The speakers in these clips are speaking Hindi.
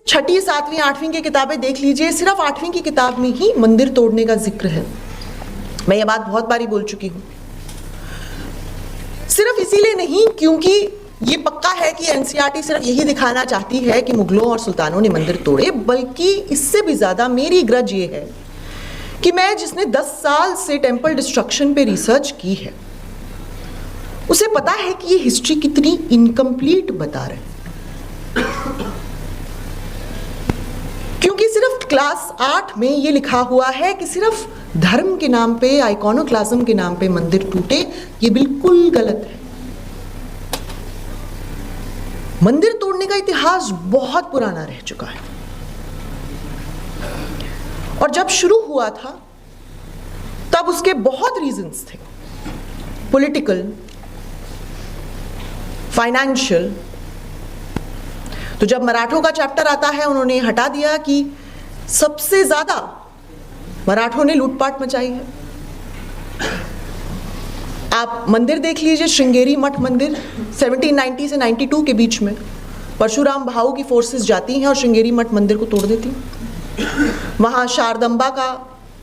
छठी, सातवीं, आठवीं की किताबें देख लीजिए, सिर्फ आठवीं की किताब में ही मंदिर तोड़ने का जिक्र है। मैं ये बात बहुत बारी बोल चुकी हूं। सिर्फ इसीलिए नहीं क्योंकि ये पक्का है कि एनसीईआरटी सिर्फ यही दिखाना चाहती है कि मुगलों और सुल्तानों ने मंदिर तोड़े, बल्कि इससे भी ज्यादा मेरी ग्रज ये है कि मैं जिसने 10 साल से टेम्पल डिस्ट्रक्शन पे रिसर्च की है, उसे पता है कि ये हिस्ट्री कितनी इनकम्प्लीट बता रहे हैं। क्योंकि सिर्फ क्लास 8 में ये लिखा हुआ है कि सिर्फ धर्म के नाम पे, आइकॉनोक्लाज्म के नाम पे मंदिर टूटे, ये बिल्कुल गलत है। मंदिर तोड़ने का इतिहास बहुत पुराना रह चुका है, और जब शुरू हुआ था तब उसके बहुत रीजंस थे, पॉलिटिकल, फाइनेंशियल। तो जब मराठों का चैप्टर आता है, उन्होंने हटा दिया कि सबसे ज्यादा मराठों ने लूटपाट मचाई है। आप मंदिर देख लीजिए, श्रृंगेरी मठ मंदिर 1790 से 92 के बीच में परशुराम भाऊ की फोर्सेस जाती हैं और श्रृंगेरी मठ मंदिर को तोड़ देती हैं। वहां शारदंबा का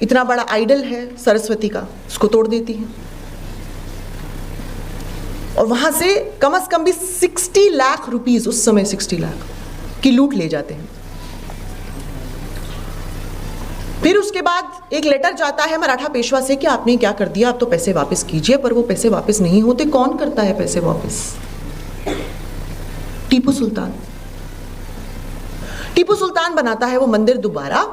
इतना बड़ा आइडल है सरस्वती का, उसको तोड़ देती हैं। और वहां से कम से कम भी 60 लाख रुपीस, उस समय 60 लाख की लूट ले जाते हैं। फिर उसके बाद एक लेटर जाता है मराठा पेशवा से कि आपने क्या कर दिया, आप तो पैसे वापस कीजिए, पर वो पैसे वापस नहीं होते। कौन करता है पैसे वापस? टीपू सुल्तान। टीपू सुल्तान बनाता है वो मंदिर दोबारा,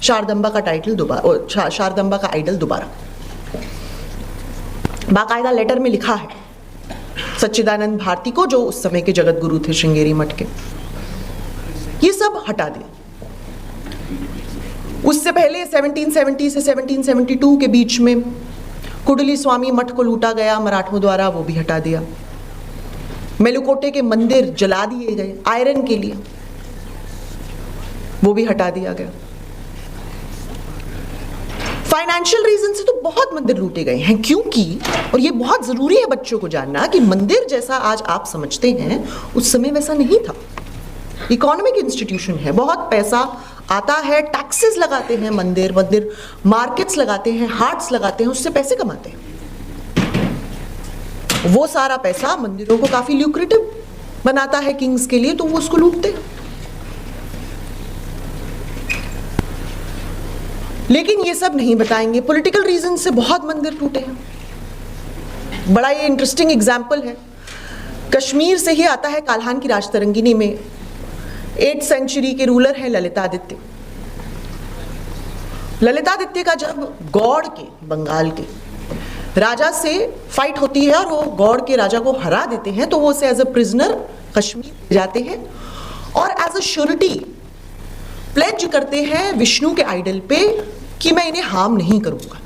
शारदंबा का टाइटल दोबारा, शारदंबा का आइडल दोबारा। बाकायदा लेटर में लिखा है सच्चिदानंद भारती को, जो उस समय के जगत गुरु थे श्रृंगेरी मठ के। ये सब हटा दिया। उससे पहले 1770 से 1772 के बीच में कुडली स्वामी मठ को लूटा गया मराठों द्वारा, वो भी हटा दिया। मेलुकोटे के मंदिर जला दिए गए आयरन के लिए, वो भी हटा दिया गया। फाइनेंशियल रीजन से तो बहुत मंदिर लूटे गए हैं, क्योंकि, और ये बहुत जरूरी है बच्चों को जानना, कि मंदिर जैसा आज आप समझते हैं उस समय वैसा नहीं था। इकोनॉमिक इंस्टीट्यूशन है, बहुत पैसा आता है, टैक्सेस लगाते हैं मंदिर मार्केट्स लगाते हैं, हार्ट्स लगाते हैं, उससे पैसे कमाते हैं। वो सारा पैसा मंदिरों को काफी ल्यूक्रेटिव बनाता है किंग्स के लिए, तो वो उसको लूटते हैं। लेकिन ये सब नहीं बताएंगे। पॉलिटिकल रीजन से बहुत मंदिर टूटे हैं। बड़ा ये इंटरेस्टिंग एग्जाम्पल है, कश्मीर से ही आता है काल्हान की राजतरंगिनी में। 8th सेंचुरी के रूलर हैं ललितादित्य। ललितादित्य का जब गौड़ के, बंगाल के राजा से फाइट होती है और वो गौड़ के राजा को हरा देते हैं, तो वो उसे एज अ प्रिजनर कश्मीर जाते हैं और एज अ श्योरिटी प्लेज करते हैं विष्णु के आइडल पे कि मैं इन्हें हार्म नहीं करूंगा।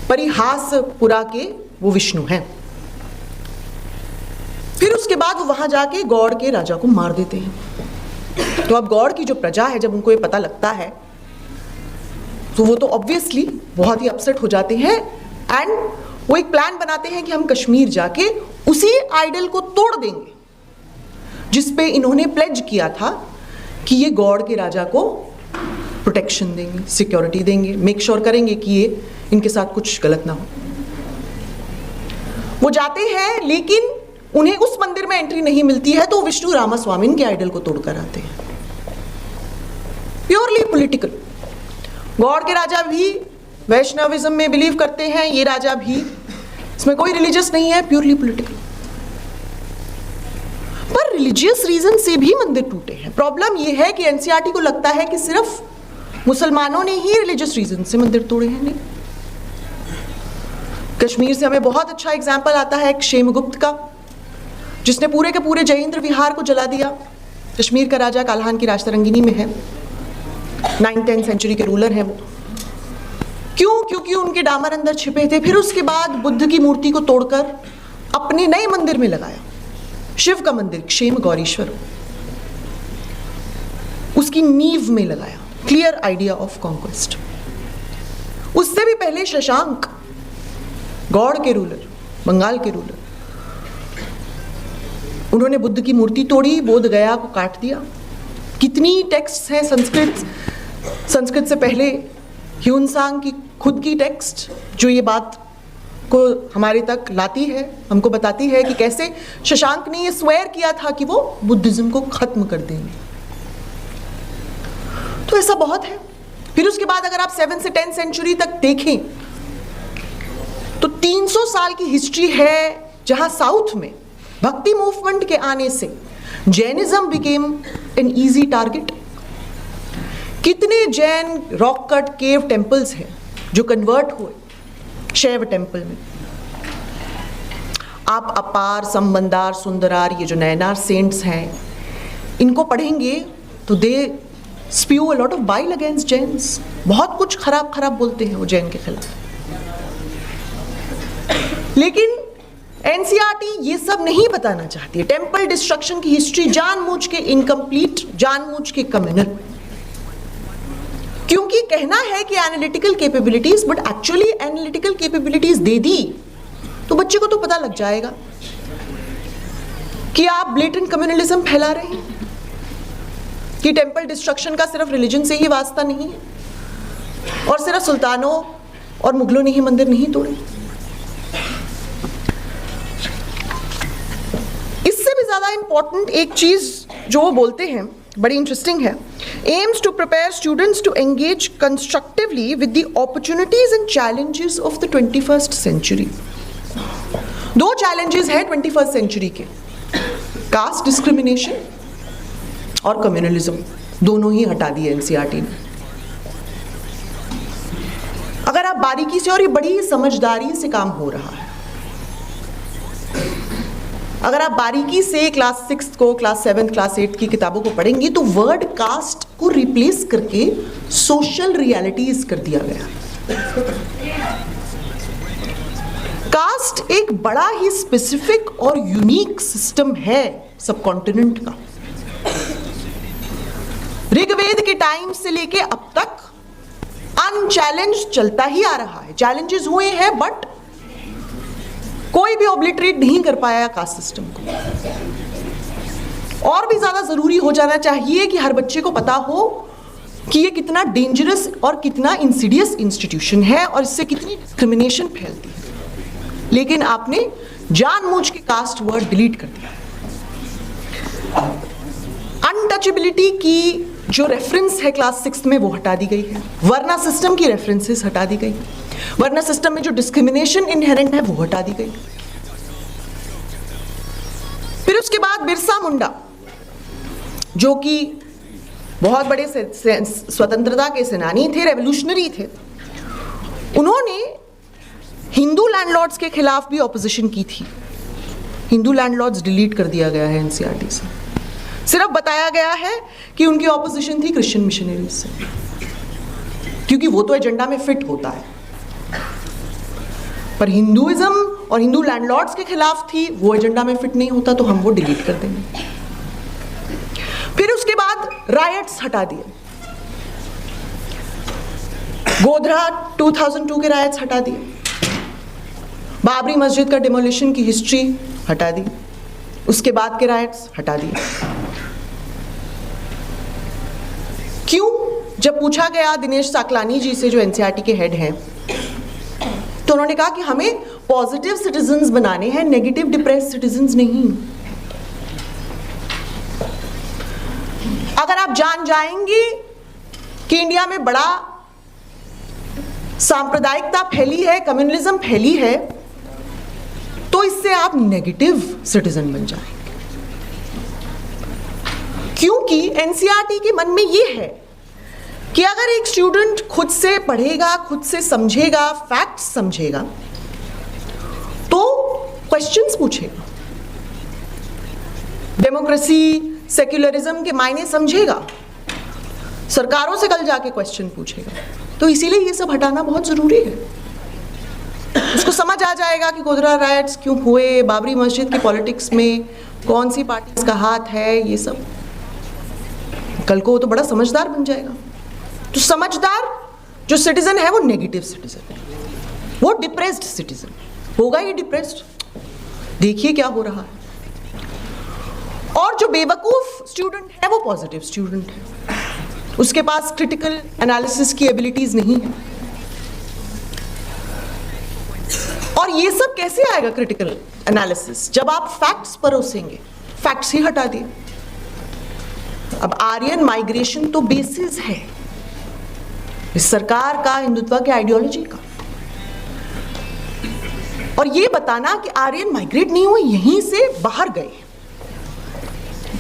परिहासपुरा के वो विष्णु हैं। फिर उसके बाद वो वहां जाके गौड़ के राजा को मार देते हैं। तो अब गौड़ की जो प्रजा है, जब उनको ये पता लगता है, तो वो तो ऑब्वियसली बहुत ही अपसेट हो जाते हैं एंड वो एक प्लान बनाते हैं कि हम कश्मीर जाके उसी आइडल को तोड़ देंगे जिसपे इन्होंने प्लेज किया था कि ये गौड़ के राजा को प्रोटेक्शन देंगे, सिक्योरिटी देंगे, मेक श्योर करेंगे कि ये इनके साथ कुछ गलत ना हो। वो जाते हैं, लेकिन उन्हें उस मंदिर में एंट्री नहीं मिलती है, तो विष्णु रामास्वामी के आइडल को तोड़कर आते हैं। Purely political. गौड़ के राजा भी वैष्णविज्म में बिलीव करते हैं, ये राजा भी, इसमें कोई रिलीजियस नहीं है, प्योरली पॉलिटिकल। पर रिलीजियस रीजन से भी मंदिर टूटे हैं। प्रॉब्लम यह है कि एनसीईआरटी को लगता है कि सिर्फ मुसलमानों ने ही रिलीजियस रीजन से मंदिर तोड़े हैं। नहीं, कश्मीर से हमें बहुत अच्छा एग्जाम्पल आता है क्षेमगुप्त का, जिसने पूरे के पूरे जयेंद्र विहार को जला दिया। कश्मीर का राजा काल्हान की राजतरंगिनी में है, 9th-10th सेंचुरी के रूलर हैं वो। क्यों? क्योंकि उनके डामर अंदर छिपे थे। फिर उसके बाद बुद्ध की मूर्ति को तोड़कर अपने नए मंदिर में लगाया, शिव का मंदिर क्षेम गौरीश्वर, उसकी नींव में लगाया। Clear idea of conquest. उससे भी पहले शशांक, गौड़ के रूलर, बंगाल के रूलर, उन्होंने बुद्ध की मूर्ति तोड़ी, बोध गया को काट दिया। कितनी टेक्स्ट हैं संस्कृत से पहले ह्यूनसांग की खुद की टेक्स्ट जो ये बात को हमारे तक लाती है, हमको बताती है कि कैसे शशांक ने ये स्वेयर किया था कि वो बुद्धिज्म को खत्म कर देंगे। तो ऐसा बहुत है। फिर उसके बाद अगर आप 7 से 10 सेंचुरी तक देखें तो 300 साल की हिस्ट्री है जहां साउथ में भक्ति मूवमेंट के आने से Jainism became an easy target. कितने Jain rock cut cave temples हैं जो कन्वर्ट हुए शैव टेम्पल में। आप अपार, संबंदार, सुंदरार, ये जो नयनार सेंट्स हैं, इनको पढ़ेंगे तो they spew a lot of bile against Jains. बहुत कुछ खराब खराब बोलते हैं वो जैन के खिलाफ। लेकिन एनसीईआरटी ये सब नहीं बताना चाहती है। टेम्पल डिस्ट्रक्शन की हिस्ट्री जानबूझ के इनकम्प्लीट, जानबूझ के कम्युनल, क्योंकि कहना है कि analytical capabilities, but actually analytical capabilities दे दी तो बच्चे को तो पता लग जाएगा कि आप ब्लेटेंट कम्युनलिज्म फैला रहे हैं, कि टेम्पल डिस्ट्रक्शन का सिर्फ रिलीजन से ही वास्ता नहीं है और सिर्फ सुल्तानों और मुगलों ने ही मंदिर नहीं तोड़े। इससे भी ज्यादा इंपॉर्टेंट एक चीज जो वो बोलते हैं, बड़ी इंटरेस्टिंग है, aims to prepare students to engage constructively with the opportunities and challenges of the 21st century. दो challenges हैं 21st century के, कास्ट डिस्क्रिमिनेशन और कम्युनलिज्म। दोनों ही हटा दिए एनसीईआरटी ने। अगर आप बारीकी से, और ये बड़ी समझदारी से काम हो रहा है, अगर आप बारीकी से क्लास 6 को, क्लास 7, क्लास 8 की किताबों को पढ़ेंगे तो वर्ड कास्ट को रिप्लेस करके सोशल रियलिटीज कर दिया गया। कास्ट एक बड़ा ही स्पेसिफिक और यूनिक सिस्टम है सब कॉन्टिनेंट का। ऋग्वेद के टाइम से लेके अब तक अनचैलेंज चलता ही आ रहा है। चैलेंजेस हुए हैं बट कोई भी ऑब्लिटरेट नहीं कर पाया कास्ट सिस्टम को। और भी ज्यादा जरूरी हो जाना चाहिए कि हर बच्चे को पता हो कि ये कितना डेंजरस और कितना इंसिडियस इंस्टीट्यूशन है और इससे कितनी डिस्क्रिमिनेशन फैलती है। लेकिन आपने जानबूझ के कास्ट वर्ड डिलीट कर दिया। अनटचेबिलिटी की जो रेफरेंस है क्लास 6 में वो हटा दी गई है। वर्ना सिस्टम की रेफरेंसेस हटा दी गई। वर्ना सिस्टम में जो डिस्क्रिमिनेशन इनहेरेंट है वो हटा दी गई। फिर उसके बाद बिरसा मुंडा, जो कि बहुत बड़े स्वतंत्रता के सेनानी थे, रेवोल्यूशनरी थे, उन्होंने हिंदू लैंडलॉर्ड्स के खिलाफ भी ऑपोजिशन की थी। हिंदू लैंडलॉर्ड्स डिलीट कर दिया गया है एनसीईआरटी से। सिर्फ बताया गया है कि उनकी ऑपोजिशन थी क्रिश्चियन मिशनरीज से, क्योंकि वो तो एजेंडा में फिट होता है। पर हिंदुइज्म और हिंदू लैंडलॉर्ड्स के खिलाफ थी, वो एजेंडा में फिट नहीं होता, तो हम वो डिलीट कर देंगे। फिर उसके बाद रायट्स हटा दिए। गोधरा 2002 के रायट्स हटा दिए। बाबरी मस्जिद का डिमोलिशन की हिस्ट्री हटा दी। उसके बाद के रायट्स हटा दिए। क्यों? जब पूछा गया दिनेश साकलानी जी से, जो एनसीईआरटी के हेड हैं, तो उन्होंने कहा कि हमें पॉजिटिव सिटीजन्स बनाने हैं, नेगेटिव डिप्रेस्ड सिटीजन्स नहीं। अगर आप जान जाएंगे कि इंडिया में बड़ा सांप्रदायिकता फैली है, कम्युनलिज्म फैली है, तो इससे आप नेगेटिव सिटीजन बन जाएंगे। क्योंकि एनसीईआरटी के मन में यह है कि अगर एक स्टूडेंट खुद से पढ़ेगा, खुद से समझेगा, फैक्ट्स समझेगा, तो क्वेश्चंस पूछेगा, डेमोक्रेसी, सेक्युलरिज्म के मायने समझेगा, सरकारों से कल जाके क्वेश्चन पूछेगा। तो इसीलिए ये सब हटाना बहुत जरूरी है। उसको समझ आ जाएगा कि गोधरा राइट्स क्यों हुए, बाबरी मस्जिद की पॉलिटिक्स में कौन सी पार्टी का हाथ है, ये सब। कल को वो तो बड़ा समझदार बन जाएगा। तो समझदार जो सिटीजन है वो नेगेटिव सिटीजन है, वो डिप्रेस्ड सिटीजन होगा। ये डिप्रेस्ड, देखिए क्या हो रहा है। और जो बेवकूफ स्टूडेंट है वो पॉजिटिव स्टूडेंट है, उसके पास क्रिटिकल एनालिसिस की एबिलिटीज नहीं है। और ये सब कैसे आएगा क्रिटिकल एनालिसिस, जब आप फैक्ट्स परोसेंगे, फैक्ट्स ही हटा दिए। अब आर्यन माइग्रेशन तो बेसिस है इस सरकार का, हिंदुत्व के आइडियोलॉजी का। और ये बताना कि आर्यन माइग्रेट नहीं हुए, यहीं से बाहर गए,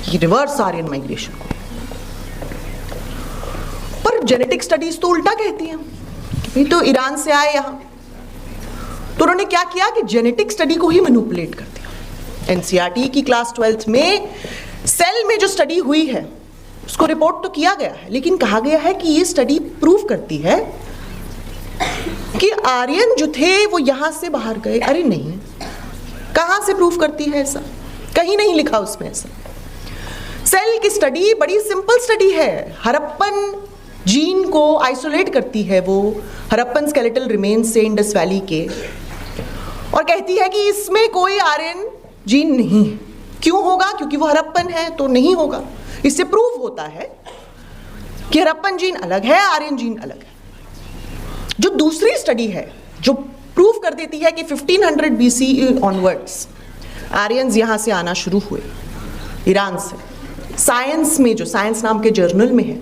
ये रिवर्स आर्यन माइग्रेशन को। पर जेनेटिक स्टडीज तो उल्टा कहती हैं कि तो ईरान से आए यहां, तो उन्होंने क्या किया कि जेनेटिक स्टडी को ही मैनिपुलेट कर दिया। एनसीईआरटी की क्लास 12th में सेल में जो स्टडी हुई है उसको रिपोर्ट तो किया गया है, लेकिन कहा गया है कि ये स्टडी प्रूव करती है कि आर्यन जो थे वो यहां से बाहर गए। अरे नहीं, कहां से प्रूव करती है ऐसा? कहीं नहीं लिखा उसमें ऐसा। सेल की स्टडी बड़ी सिंपल स्टडी है, हड़प्पन जीन को आइसोलेट करती है वो हड़प्पन स्केलेटल रिमेन्स से इंडस वैली के, और कहती है कि इसमें कोई आर्यन जीन नहीं है। क्यों होगा? क्योंकि वो हड़प्पन है तो नहीं होगा। इससे प्रूव होता है कि हड़प्पन जीन अलग है, आर्यन जीन अलग है। जो दूसरी स्टडी है जो प्रूव कर देती है कि 1500 BC ऑनवर्ड्स आर्यंस यहां से आना शुरू हुए ईरान से, साइंस में, जो साइंस नाम के जर्नल में है,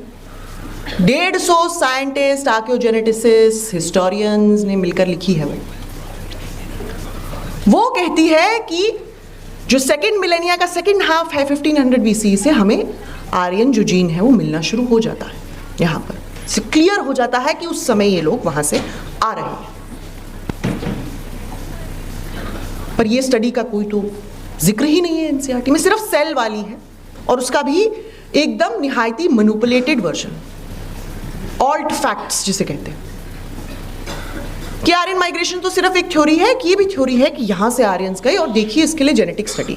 150 साइंटिस्ट, आर्कियोजेनेटिसिस्ट, हिस्टोरियंस ने मिलकर लिखी है। वो कहती है कि जो सेकेंड मिलेनिया का सेकेंड हाफ है 1500 BC से हमें आर्यन जो जीन है वो मिलना शुरू हो जाता है। यहाँ पर से क्लियर हो जाता है कि उस समय ये लोग वहां से आ रहे हैं। पर ये स्टडी का कोई तो जिक्र ही नहीं है एनसीईआरटी में, सिर्फ सेल वाली है, और उसका भी एकदम निहायती मैनिपुलेटेड वर्जन, ऑल्ट फैक्ट्स जिसे कहते हैं कि आर्यन माइग्रेशन तो सिर्फ एक थ्योरी है, कि ये भी थ्योरी है कि यहां से आर्यंस गए, और देखिए इसके लिए जेनेटिक स्टडी।